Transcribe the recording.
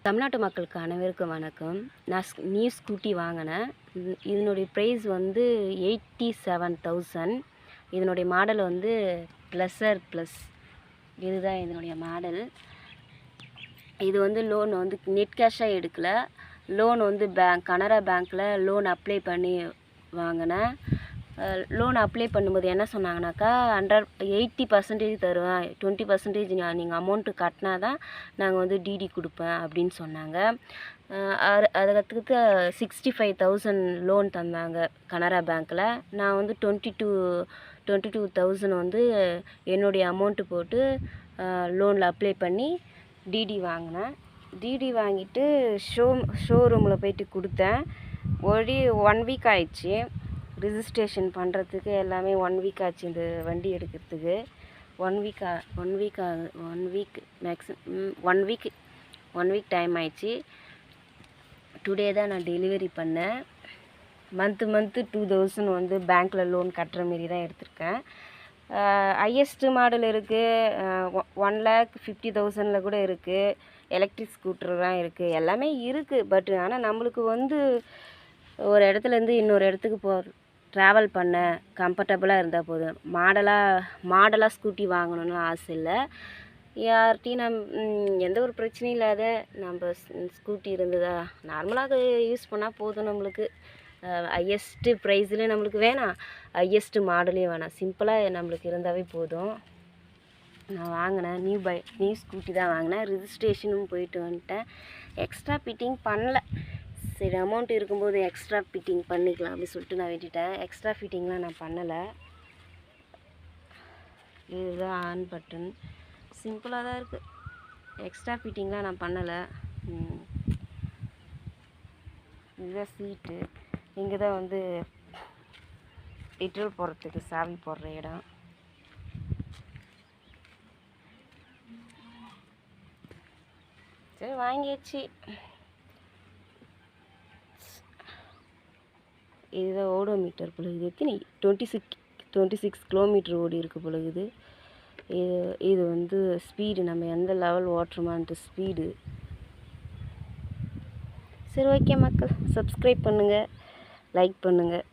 தமிழ்நாட்டு மக்களுக்கு அனைவருக்கும் வணக்கம். நான் நியூ ஸ்கூட்டி வாங்கினேன். இதனுடைய ப்ரைஸ் வந்து 87,000. இதனுடைய மாடல் வந்து ப்ளஸர் ப்ளஸ். இதுதான் இதனுடைய மாடல். இது வந்து லோன் வந்து நெட் கேஷாக எடுக்கலை. லோன் வந்து கனரா பேங்க்கில் லோன் அப்ளை பண்ணி வாங்கினேன். லோன் அப்ளை பண்ணும்போது என்ன சொன்னாங்கனாக்கா 80% தருவேன், 20% நீங்கள் அமௌண்ட்டு கட்டினா தான் நாங்கள் வந்து டிடி கொடுப்பேன் அப்படின்னு சொன்னாங்க. அதுக்கு 65,000 லோன் தந்தாங்க கனரா பேங்க்கில். நான் வந்து 22,000 வந்து என்னுடைய அமௌண்ட்டு போட்டு லோனில் அப்ளை பண்ணி டிடி வாங்கினேன். டிடி வாங்கிட்டு ஷோரூமில் போயிட்டு கொடுத்தேன். 1 வீக் ஆயிடுச்சு. ரிஜிஸ்ட்ரேஷன் பண்ணுறதுக்கு எல்லாமே 1 வீக் ஆச்சு. இந்த வண்டி எடுக்கிறதுக்கு 1 வீக் மேக்ஸிமம் 1 வீக் டைம் ஆயிடுச்சு. டுடே தான் நான் டெலிவரி பண்ணேன். மந்த்து 2,000 வந்து பேங்க்கில் லோன் கட்டுற மாரி தான் எடுத்திருக்கேன். ஹையஸ்ட்டு மாடல் இருக்குது, 1,50,000 கூட இருக்குது. எலக்ட்ரிக் ஸ்கூட்டர்லாம் இருக்குது, எல்லாமே இருக்குது. பட் ஆனால் நம்மளுக்கு வந்து ஒரு இடத்துலேருந்து இன்னொரு இடத்துக்கு ட்ராவல் பண்ண கம்ஃபர்டபுளாக இருந்தால் போதும். மாடலாக ஸ்கூட்டி வாங்கணும்னு ஆசை இல்லை. யார்கிட்டையும் எந்த ஒரு பிரச்சனையும் இல்லாத நம்ம ஸ்கூட்டி இருந்ததா நார்மலாக யூஸ் பண்ணால் போதும். நம்மளுக்கு ஹையஸ்ட்டு ப்ரைஸ்லேயும் நம்மளுக்கு வேணாம், ஹையஸ்ட்டு மாடலையும் வேணாம், சிம்பிளாக நம்மளுக்கு இருந்தாவே போதும். நான் வாங்கினேன் நியூ ஸ்கூட்டி தான் வாங்கினேன். ரிஜிஸ்ட்ரேஷனும் போயிட்டு வந்துட்டேன். எக்ஸ்ட்ரா ஃபிட்டிங் பண்ணல. சரி, அமௌண்ட் இருக்கும்போது எக்ஸ்ட்ரா ஃபிட்டிங் பண்ணிக்கலாம் அப்படின்னு சொல்லிட்டு நான் விட்டுட்டேன். எக்ஸ்ட்ரா ஃபிட்டிங்லாம் நான் பண்ணலை. இதுதான் ஆன் பட்டன், சிம்பிளாக தான் இருக்குது. எக்ஸ்ட்ரா ஃபிட்டிங்லாம் நான் பண்ணலை. இதுதான் சீட்டு. இங்கே தான் வந்து பெட்ரோல் போடுறதுக்கு சாவி போடுற இடம். சரி, வாங்கியாச்சு. இதுதான் ஓடோமீட்டர் பொழுது. எத்தனை 26 கிலோமீட்டர் ஓடி இருக்கு பொழுது. இது வந்து ஸ்பீடு, நம்ம எந்த லெவல் ஓட்டுறோமான்ட்டு ஸ்பீடு. சரி, ஓகே மக்கள், சப்ஸ்கிரைப் பண்ணுங்கள், லைக் பண்ணுங்கள்.